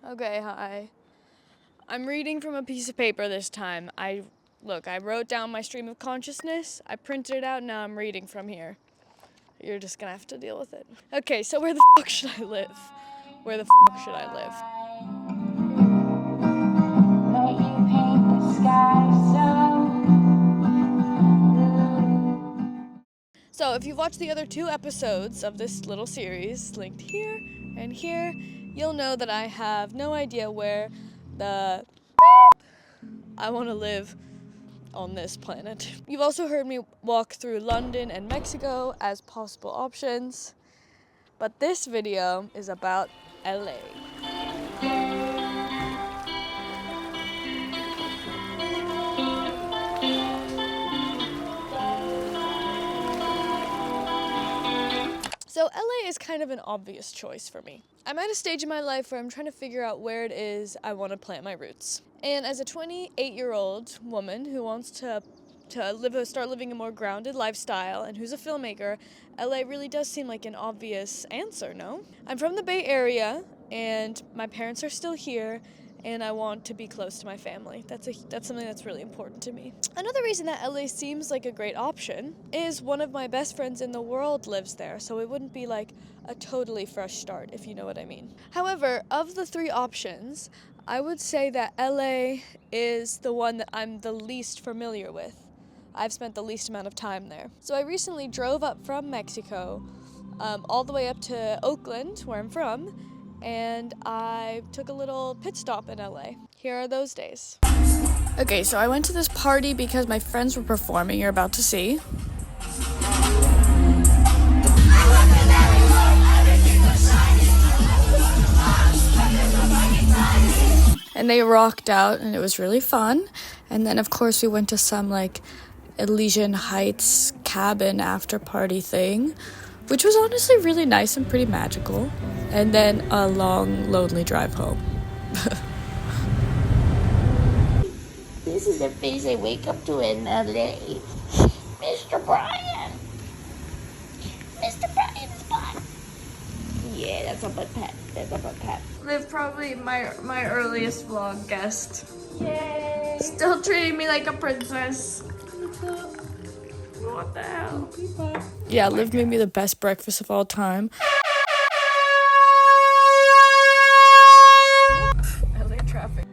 Okay, hi. I'm reading from a piece of paper this time. I wrote down my stream of consciousness, I printed it out, now I'm reading from here. You're just gonna have to deal with it. Okay, so where the fuck should I live? Where the fuck should I live? Let you paint the sky So if you've watched the other 2 episodes of this little series, linked here and here, you'll know that I have no idea where I want to live on this planet. You've also heard me walk through London and Mexico as possible options, but this video is about LA. So LA is kind of an obvious choice for me. I'm at a stage in my life where I'm trying to figure out where it is I want to plant my roots. And as a 28-year-old woman who wants to start living a more grounded lifestyle and who's a filmmaker, LA really does seem like an obvious answer, no? I'm from the Bay Area and my parents are still here and I want to be close to my family. That's something that's really important to me. Another reason that LA seems like a great option is one of my best friends in the world lives there, so it wouldn't be like a totally fresh start, if you know what I mean. However, of the 3 options, I would say that LA is the one that I'm the least familiar with. I've spent the least amount of time there. So I recently drove up from Mexico all the way up to Oakland, where I'm from, and I took a little pit stop in LA. Here are those days. Okay, so I went to this party because my friends were performing, you're about to see. And they rocked out and it was really fun. And then of course we went to some like Elysian Heights cabin after party thing, which was honestly really nice and pretty magical. And then a long, lonely drive home. This is the face I wake up to in LA. Mr. Brian. Mr. Brian's butt. Yeah, that's a butt pat. That's a butt pat. Liv, probably my earliest vlog guest. Yay. Still treating me like a princess. What the hell? Yeah, Liv made me the best breakfast of all time. LA traffic.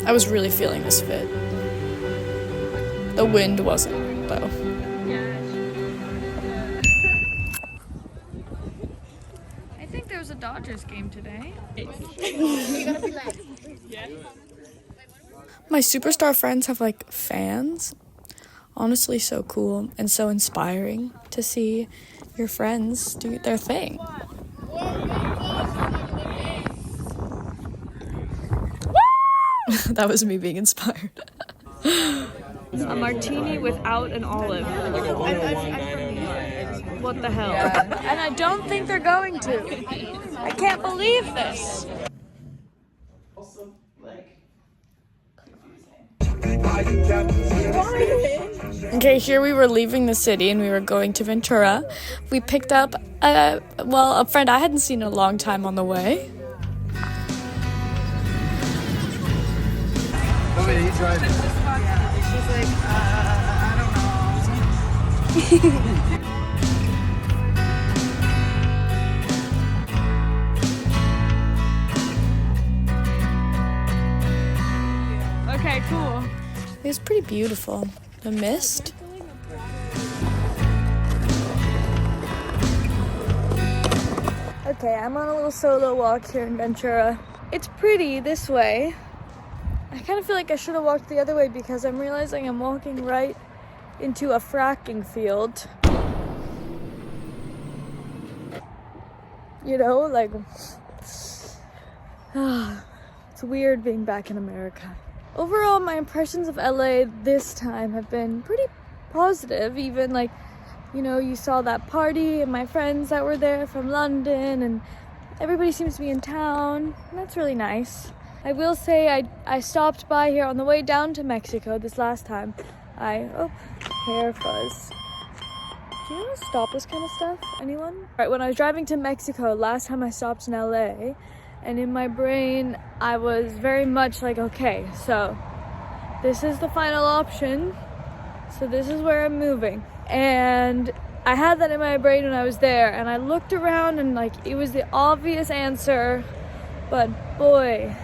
I was really feeling this fit. The wind wasn't, though. I think there's a Dodgers game today. My superstar friends have like fans. Honestly, so cool and so inspiring to see your friends do their thing. That was me being inspired. A martini without an olive. What the hell? And I don't think they're going to. I can't believe this. Okay, here we were leaving the city and we were going to Ventura. We picked up a friend I hadn't seen in a long time on the way. How many are you driving? She's like, I don't know. Okay, cool. It was pretty beautiful. The mist. Okay, I'm on a little solo walk here in Ventura. It's pretty this way. I kind of feel like I should have walked the other way because I'm realizing I'm walking right into a fracking field. You know, like, it's weird being back in America. Overall, my impressions of LA this time have been pretty positive, even like you know, you saw that party and my friends that were there from London, and everybody seems to be in town, and that's really nice. I will say I stopped by here on the way down to Mexico this last time. Hair fuzz. Do you know how to stop this kind of stuff? Anyone? Right, when I was driving to Mexico last time I stopped in LA, and in my brain I was very much like, okay, so this is the final option, so this is where I'm moving. And I had that in my brain when I was there, and I looked around and like it was the obvious answer, but boy,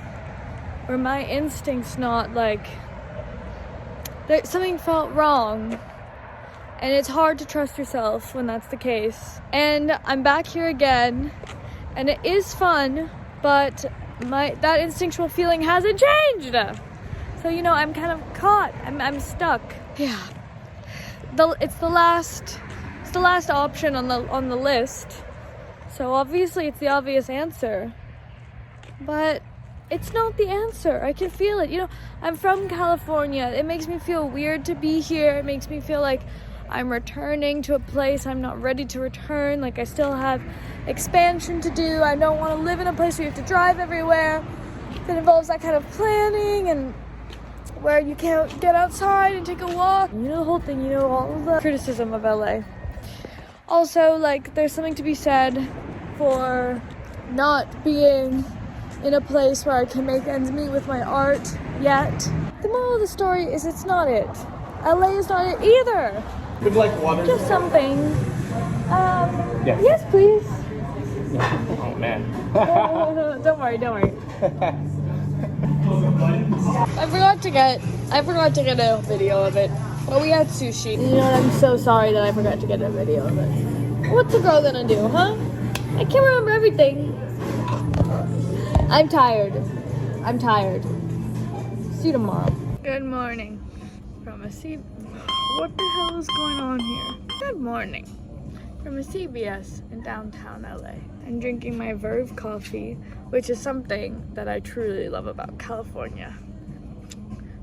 were my instincts not like, something felt wrong. And it's hard to trust yourself when that's the case. And I'm back here again, and it is fun, but that instinctual feeling hasn't changed. So, you know, I'm kind of caught. I'm stuck. Yeah. It's the last option on the list. So obviously it's the obvious answer. But it's not the answer. I can feel it. You know, I'm from California. It makes me feel weird to be here. It makes me feel like I'm returning to a place I'm not ready to return. Like I still have expansion to do. I don't want to live in a place where you have to drive everywhere. That involves that kind of planning and where you can't get outside and take a walk. You know the whole thing, you know, all of the criticism of LA. Also, like, there's something to be said for not being in a place where I can make ends meet with my art yet. The moral of the story is it's not it. LA is not it either. Would like water? Just something. Yeah. Yes, please. Oh man. Don't worry. I forgot to get a video of it. But we had sushi. You know what? I'm so sorry that I forgot to get a video of it. What's a girl gonna do, huh? I can't remember everything. I'm tired. See you tomorrow. Good morning. What the hell is going on here? Good morning. From a CBS in downtown LA. I'm drinking my Verve coffee, which is something that I truly love about California.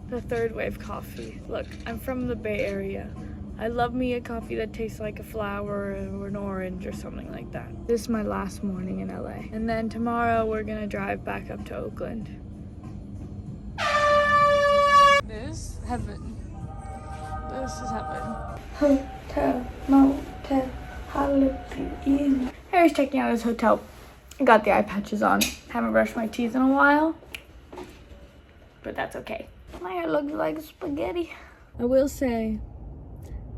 The third wave coffee. Look, I'm from the Bay Area. I love me a coffee that tastes like a flower or an orange or something like that. This is my last morning in LA. And then tomorrow we're gonna drive back up to Oakland. This is heaven. Hotel, motel, Halloween. Harry's checking out his hotel. I got the eye patches on. Haven't brushed my teeth in a while. But that's okay. My hair looks like spaghetti. I will say,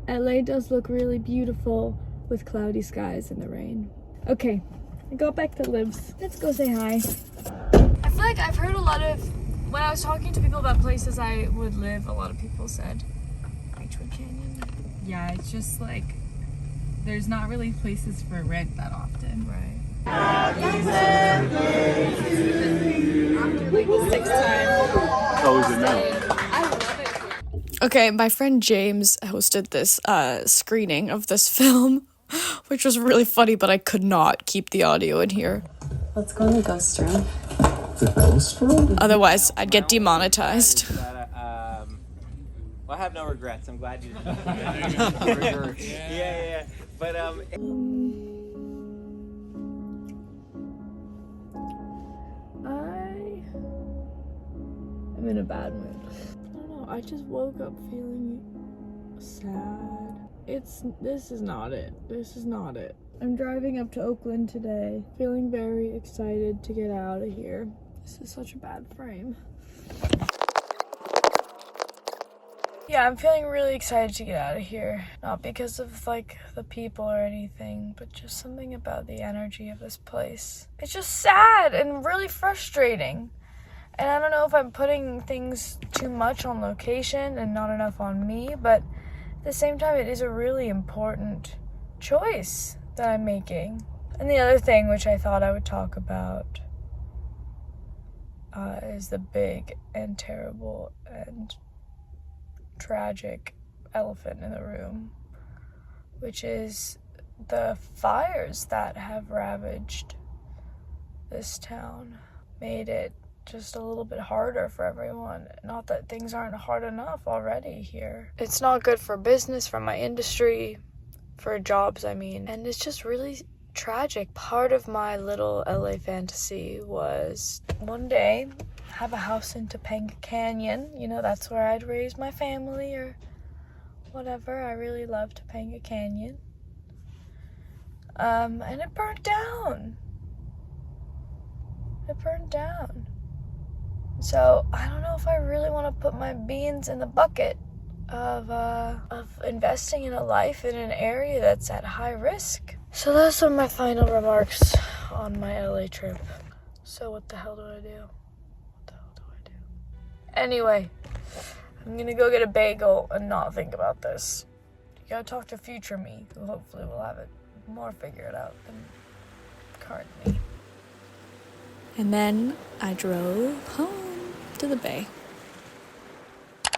LA does look really beautiful with cloudy skies in the rain. Okay, I got back to Liv's. Let's go say hi. I feel like I've heard a lot of, when I was talking to people about places I would live, a lot of people said Beachwood Canyon. Yeah, it's just like, there's not really places for rent that often. Right. After like the sixth time. Oh, is it now? I love it. Okay, my friend James hosted this screening of this film, which was really funny, but I could not keep the audio in here. Let's go in the ghost room. The ghost room? Otherwise, I'd get demonetized. Well, I have no regrets. I'm glad you didn't. Yeah. But I'm in a bad mood. I don't know. I just woke up feeling sad. This is not it. I'm driving up to Oakland today, feeling very excited to get out of here. This is such a bad frame. Yeah, I'm feeling really excited to get out of here. Not because of, like, the people or anything, but just something about the energy of this place. It's just sad and really frustrating. And I don't know if I'm putting things too much on location and not enough on me, but at the same time, it is a really important choice that I'm making. And the other thing, which I thought I would talk about, is the big and terrible and tragic elephant in the room, which is the fires that have ravaged this town. Made it just a little bit harder for everyone. Not that things aren't hard enough already here. It's not good for business, for my industry, for jobs, I mean. And it's just really tragic. Part of my little LA fantasy was one day have a house in Topanga Canyon. You know, that's where I'd raise my family or whatever. I really love Topanga Canyon. And it burned down. It burned down. So I don't know if I really want to put my beans in the bucket of investing in a life in an area that's at high risk. So those are my final remarks on my LA trip. So what the hell do I do? What the hell do I do? Anyway, I'm gonna go get a bagel and not think about this. You gotta talk to future me, who hopefully will have it more figured out than current me. And then I drove home to the Bay.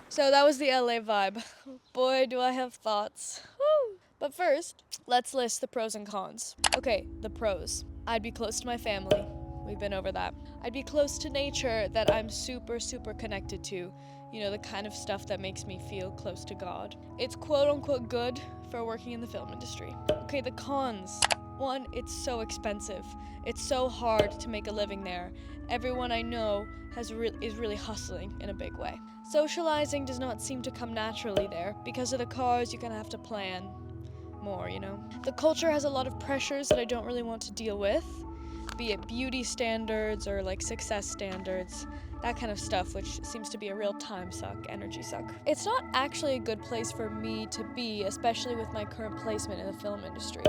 So that was the LA vibe. Boy, do I have thoughts. Woo! But first, let's list the pros and cons. Okay, the pros. I'd be close to my family. We've been over that. I'd be close to nature that I'm super, super connected to. You know, the kind of stuff that makes me feel close to God. It's quote unquote good for working in the film industry. Okay, the cons. One, it's so expensive. It's so hard to make a living there. Everyone I know is really hustling in a big way. Socializing does not seem to come naturally there. Because of the cars, you're gonna have to plan more, you know? The culture has a lot of pressures that I don't really want to deal with, be it beauty standards or like success standards, that kind of stuff, which seems to be a real time suck, energy suck. It's not actually a good place for me to be, especially with my current placement in the film industry.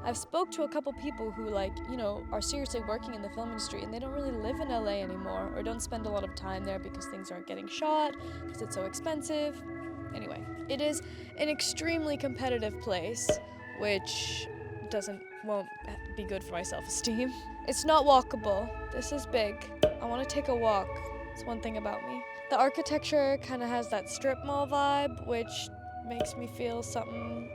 I've spoke to a couple people who are seriously working in the film industry and they don't really live in LA anymore or don't spend a lot of time there because things aren't getting shot, because it's so expensive. Anyway, it is an extremely competitive place, which won't be good for my self-esteem. It's not walkable. This is big. I want to take a walk. It's one thing about me. The architecture kind of has that strip mall vibe, which makes me feel something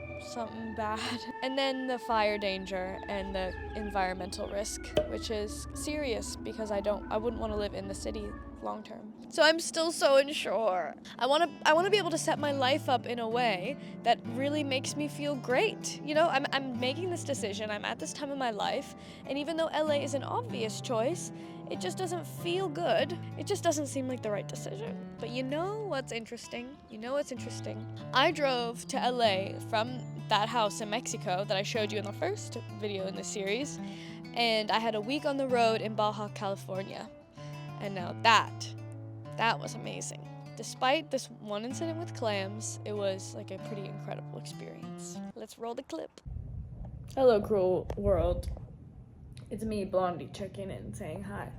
bad. And then the fire danger and the environmental risk, which is serious because I wouldn't want to live in the city long term. So I'm still so unsure. I want to be able to set my life up in a way that really makes me feel great. You know, I'm making this decision. I'm at this time in my life, and even though LA is an obvious choice, it just doesn't feel good. It just doesn't seem like the right decision. But you know what's interesting? I drove to LA from that house in Mexico that I showed you in the first video in this series, and I had a week on the road in Baja California. And now that was amazing. Despite this one incident with clams, it was like a pretty incredible experience. Let's roll the clip. Hello, cruel world. It's me, Blondey, checking in and saying hi.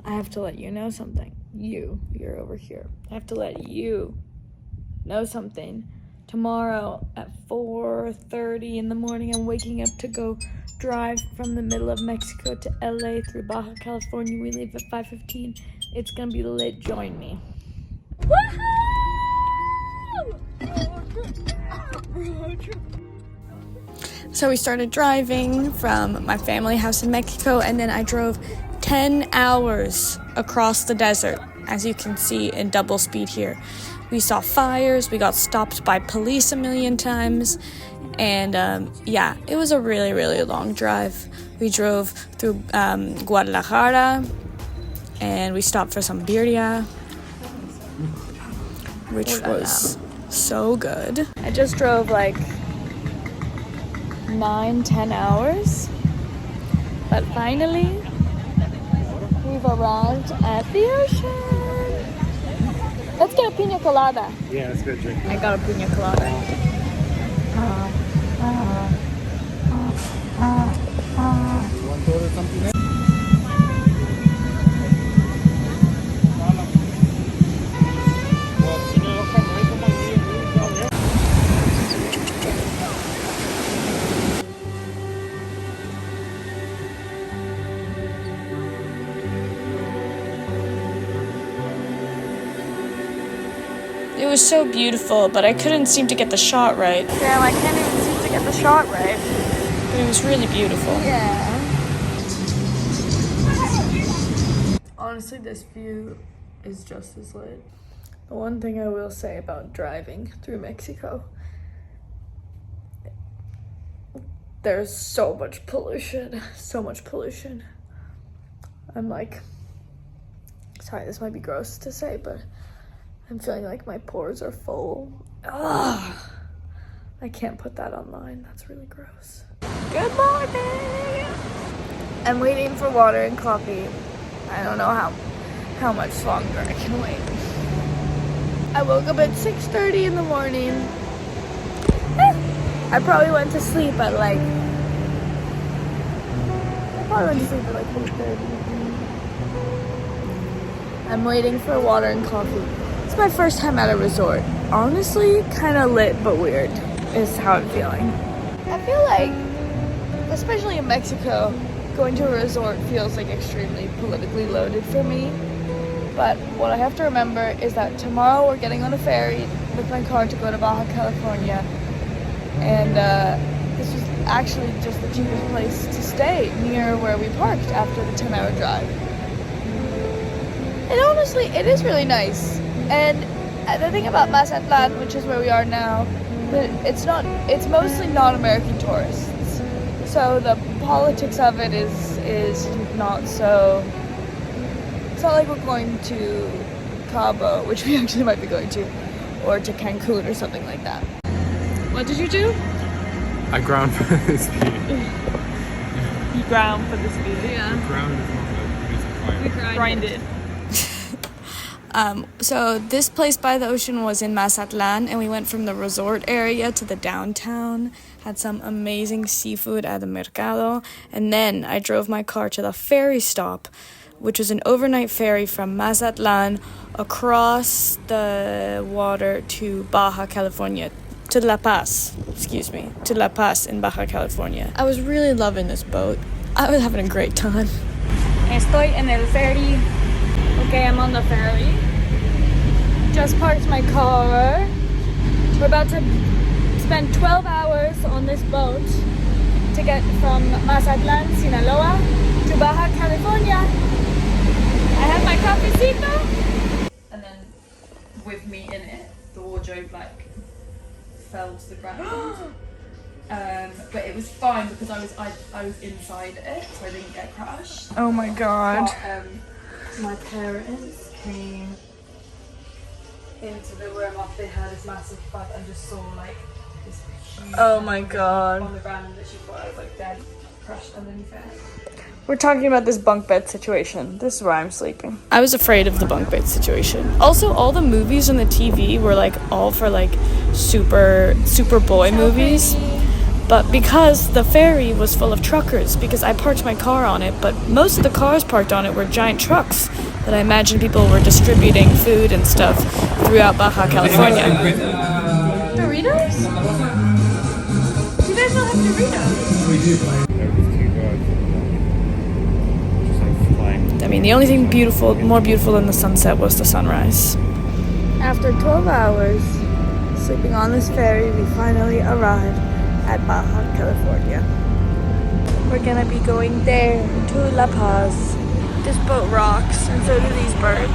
I have to let you know something. You're over here. I have to let you know something. Tomorrow at 4:30 in the morning, I'm waking up to go drive from the middle of Mexico to LA through Baja California. We leave at 5:15. It's gonna be lit. Join me. So we started driving from my family house in Mexico, and then I drove 10 hours across the desert, as you can see in double speed here. We saw fires, we got stopped by police a million times, and it was a really, really long drive. We drove through Guadalajara, and we stopped for some birria, which was so good. I just drove like 9-10 hours, but finally we've arrived at the ocean. Let's get a pina colada. Yeah, that's a good drink. I got a pina colada. You want to order something else? It was so beautiful, but I couldn't seem to get the shot right. Yeah, I can't even seem to get the shot right. But it was really beautiful. Yeah. Honestly, this view is just as lit. The one thing I will say about driving through Mexico there's so much pollution. So much pollution. I'm like, sorry, this might be gross to say, but I'm feeling like my pores are full. Ugh. I can't put that online. That's really gross. Good morning! I'm waiting for water and coffee. I don't know how much longer I can wait. I woke up at 6:30 in the morning. I probably went to sleep at like 8:30. I'm waiting for water and coffee. It's my first time at a resort. Honestly, kind of lit but weird is how I'm feeling. I feel like, especially in Mexico, going to a resort feels like extremely politically loaded for me. But what I have to remember is that tomorrow we're getting on a ferry with my car to go to Baja California. And this was actually just the cheapest place to stay near where we parked after the 10-hour drive. And honestly, it is really nice. And the thing about Mazatlan, which is where we are now, it's mostly non-American tourists. So the politics of it is not so. It's not like we're going to Cabo, which we actually might be going to, or to Cancun or something like that. What did you do? I ground for this speed. You ground for the speed. Yeah. Ground is not the music line. We grinded. So this place by the ocean was in Mazatlan, and we went from the resort area to the downtown, had some amazing seafood at the mercado, and then I drove my car to the ferry stop, which was an overnight ferry from Mazatlan across the water to Baja California, to La Paz in Baja California. I was really loving this boat. I was having a great time. Estoy en el ferry. Okay, I'm on the ferry. Just parked my car. We're about to spend 12 hours on this boat to get from Mazatlan, Sinaloa to Baja California. I have my cafecito. And then with me in it, the wardrobe fell to the ground. But it was fine because I was inside it, so I didn't get crushed. Oh my god. But, my parents came into the room after they heard this massive thud and just saw this huge Oh my god. on the ground that she thought I was dead, crushed underneath it. We're talking about this bunk bed situation. This is where I'm sleeping. I was afraid of the bunk bed situation. Also, all the movies on the TV were all for super boy movies. But because the ferry was full of truckers, because I parked my car on it, but most of the cars parked on it were giant trucks that I imagine people were distributing food and stuff throughout Baja California. Doritos? You guys don't have Doritos. I mean, the only thing more beautiful than the sunset was the sunrise. After 12 hours sleeping on this ferry, we finally arrived at Baja California. We're gonna be going there to La Paz. This boat rocks, and so do these birds.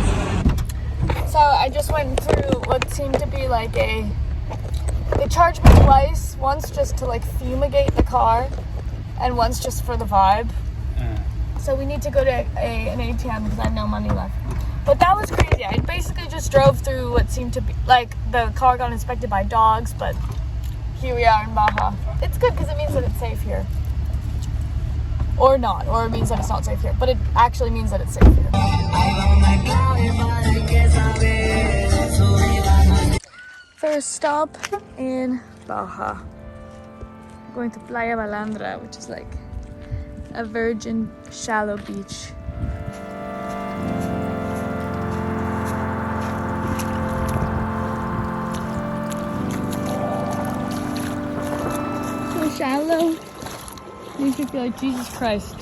So I just went through what seemed to be they charged me twice, once just to fumigate the car, and once just for the vibe. So we need to go to an ATM because I have no money left. But that was crazy. I basically just drove through what seemed to be the car got inspected by dogs, but here we are in Baja. It's good because it means that it's safe here. Or not, or it means that it's not safe here. But it actually means that it's safe here. First stop in Baja. We're going to Playa Balandra, which is a virgin shallow beach. So shallow. Makes me feel like Jesus Christ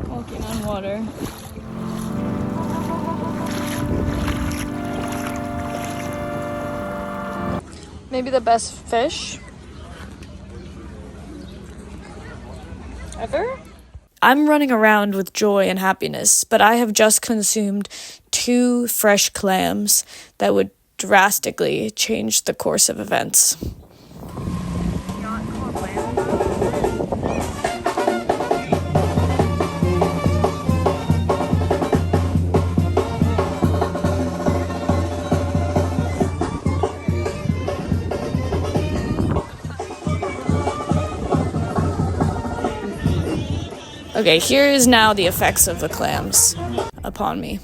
walking on water. Maybe the best fish ever? I'm running around with joy and happiness, but I have just consumed 2 fresh clams that would drastically change the course of events. Yacht called Land. Okay, here is now the effects of the clams upon me.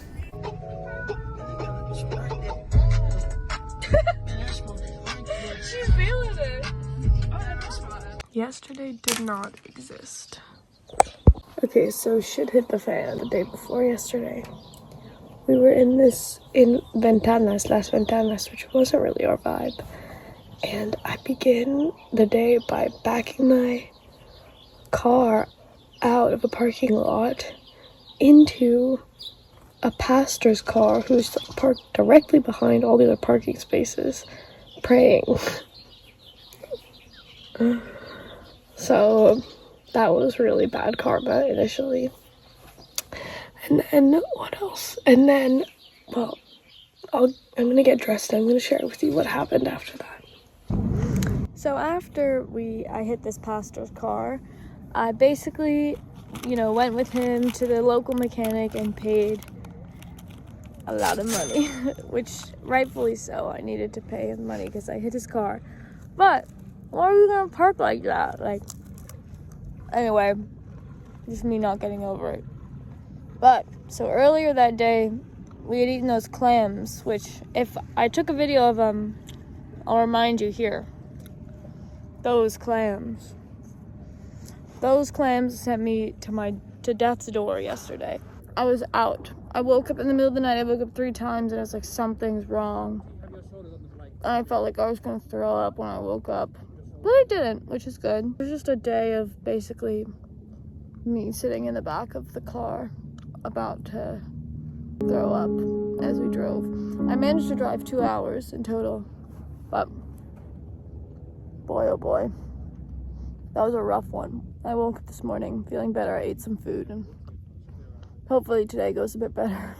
She's feeling it. Yesterday did not exist. Okay, so shit hit the fan the day before yesterday. We were in Las Ventanas, which wasn't really our vibe. And I begin the day by backing my car out of a parking lot into a pastor's car who's parked directly behind all the other parking spaces, praying. So that was really bad karma initially. And then what else? And then, well, I'm gonna get dressed and I'm gonna share with you what happened after that. So after I hit this pastor's car, I basically, went with him to the local mechanic and paid a lot of money, which rightfully so. I needed to pay him money because I hit his car. But why are you gonna park like that? Anyway, just me not getting over it. But so earlier that day, we had eaten those clams, which if I took a video of them, I'll remind you here. Those clams sent me to death's door yesterday. I was out. I woke up in the middle of the night. I woke up 3 times and I was like, something's wrong. And I felt like I was gonna throw up when I woke up. But I didn't, which is good. It was just a day of basically me sitting in the back of the car about to throw up as we drove. I managed to drive 2 hours in total, but boy oh boy, that was a rough one. I woke up this morning feeling better. I ate some food and hopefully today goes a bit better.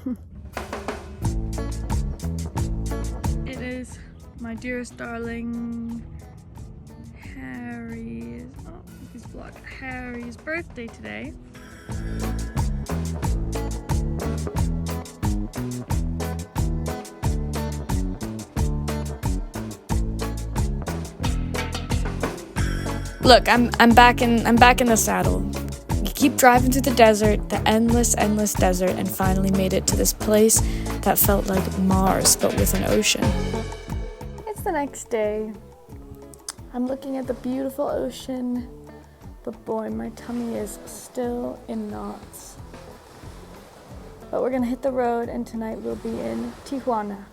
It is my dearest darling Harry's birthday today. Look, I'm back in the saddle. You keep driving through the desert, the endless desert, and finally made it to this place that felt like Mars, but with an ocean. It's the next day. I'm looking at the beautiful ocean, but boy, my tummy is still in knots. But we're gonna hit the road, and tonight we'll be in Tijuana.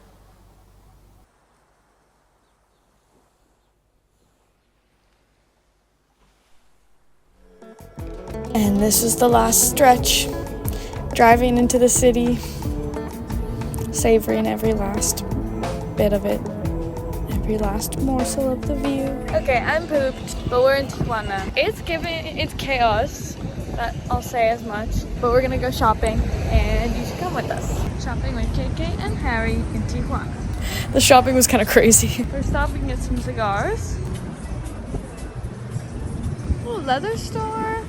And this is the last stretch, driving into the city, savoring every last bit of it, every last morsel of the view. Okay, I'm pooped, but we're in Tijuana. It's chaos, that I'll say as much, but we're gonna go shopping, and you should come with us. Shopping with KK and Harry in Tijuana. The shopping was kind of crazy. We're stopping to get some cigars. Ooh, leather store.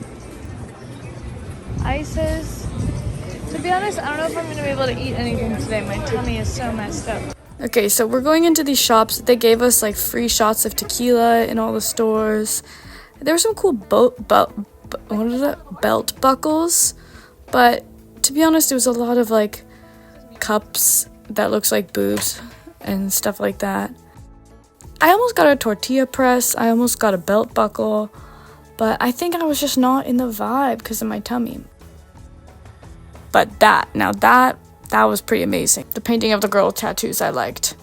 Ices. To be honest, I don't know if I'm going to be able to eat anything today. My tummy is so messed up. Okay, so we're going into these shops. They gave us like free shots of tequila in all the stores. There were some cool belt buckles. But to be honest, it was a lot of like cups that looks like boobs and stuff like that. I almost got a tortilla press. I almost got a belt buckle. But I think I was just not in the vibe because of my tummy. But that was pretty amazing. The painting of the girl tattoos I liked.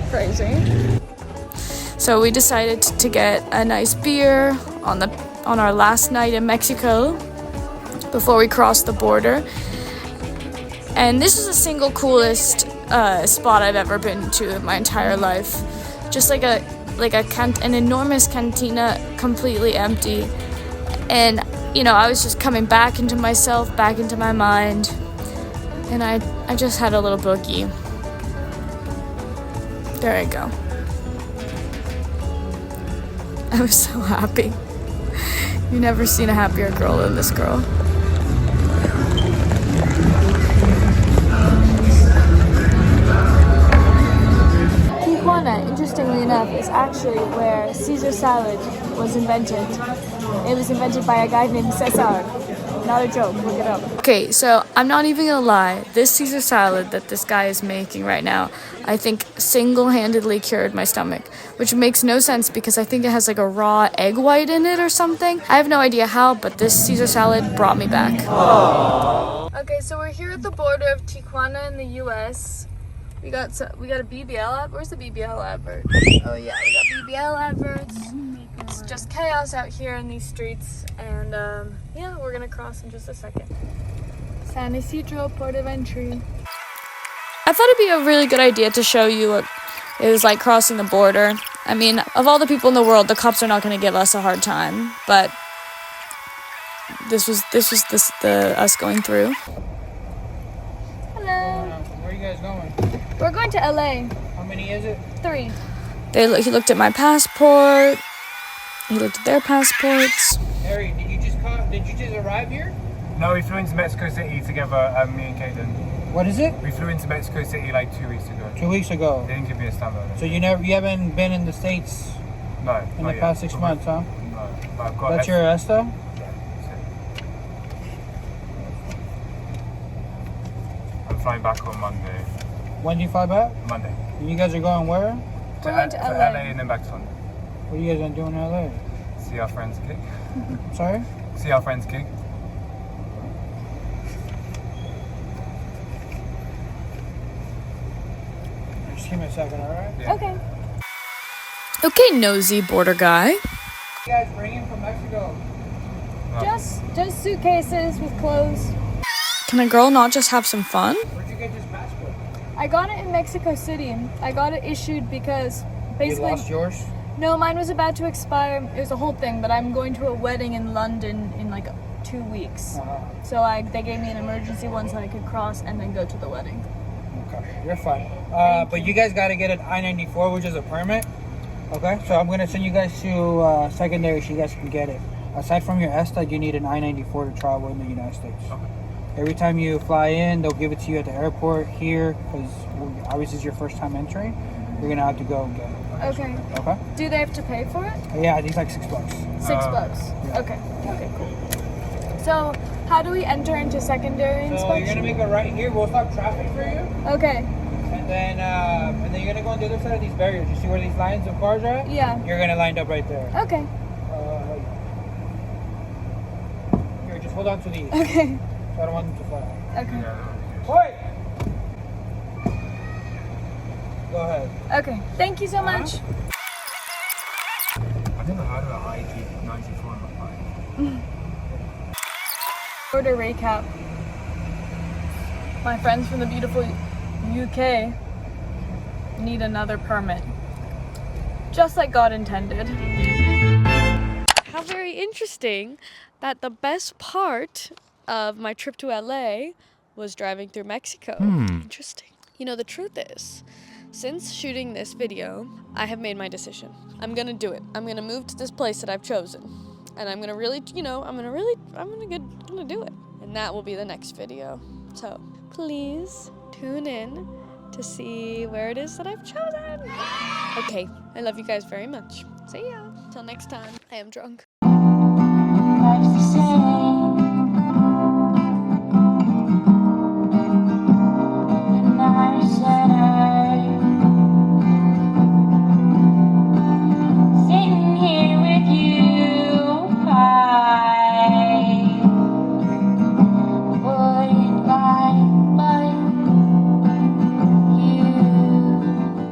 Crazy. So we decided to get a nice beer on our last night in Mexico before we crossed the border. And this is the single coolest spot I've ever been to in my entire life. Just like an enormous cantina, completely empty. And I was just coming back into myself, back into my mind, and I just had a little boogie. There I go. I was so happy. You've never seen a happier girl than this girl. Tijuana, interestingly enough, is actually where Caesar salad was invented. It was invented by a guy named Cesar. Not a joke, look it up. Okay, so I'm not even gonna lie. This Caesar salad that this guy is making right now, I think single-handedly cured my stomach, which makes no sense because I think it has like a raw egg white in it or something. I have no idea how, but this Caesar salad brought me back. Aww. Okay, so we're here at the border of Tijuana in the U.S. We got a BBL ad. Where's the BBL advert? Oh yeah, we got BBL adverts. It's just chaos out here in these streets, and yeah, we're gonna cross in just a second. San Isidro, port of entry. I thought it'd be a really good idea to show you what it was like crossing the border. I mean, of all the people in the world, the cops are not gonna give us a hard time, but this was us going through. Hello. Where are you guys going? We're going to LA. How many is it? 3. He looked at my passport. He looked at their passports. Harry, did you just arrive here? No, we flew into Mexico City together, me and Kaden. What is it? We flew into Mexico City like 2 weeks ago. 2 weeks ago. They didn't give me a stamp on it. So you haven't been in the States No. in not the past yet. 6 months, huh? No. But I've got That's your ESTA? Yeah, that's it. I'm flying back on Monday. When do you fly back? Monday. And you guys are going where? We're going to LA. and then back to London. What are you guys gonna do in LA? See our friends kick. Sorry? See our friends kick. Just give me a second, alright? Yeah. Okay. Okay, nosy border guy. You guys bringing from Mexico? No. Just suitcases with clothes. Can a girl not just have some fun? Where'd you get this passport? I got it in Mexico City. I got it issued because basically. You lost yours? No, mine was about to expire. It was a whole thing, but I'm going to a wedding in London in like 2 weeks. Uh-huh. So they gave me an emergency one so I could cross and then go to the wedding. Okay, you're fine. But you guys gotta get an I-94, which is a permit. Okay, so I'm gonna send you guys to secondary so you guys can get it. Aside from your ESTA, you need an I-94 to travel in the United States. Okay. Every time you fly in, they'll give it to you at the airport here, because obviously it's your first time entering. You're gonna have to go get it. Okay. Okay? Do they have to pay for it? Yeah, I think it's like $6. $6. yeah. Okay. Okay, cool. So, how do we enter into secondary So inspection? you're gonna make a right here. We'll stop traffic for you, Okay. and then you're gonna go on the other side of these barriers. You see where these lines of cars are at? Yeah. You're gonna line up right there. Okay. Here, just hold on to these. Okay. So I don't want them to fly. Okay. Wait! Go ahead. Okay. Thank you so much. I've never heard of an IG-94 in my life. Order recap. My friends from the beautiful UK need another permit. Just like God intended. How very interesting that the best part of my trip to LA was driving through Mexico. Interesting. You know, the truth is, since shooting this video, I have made my decision. I'm gonna do it. I'm gonna move to this place that I've chosen. And I'm gonna really, I'm gonna do it. And that will be the next video. So please tune in to see where it is that I've chosen. Okay, I love you guys very much. See ya. Till next time, I am drunk.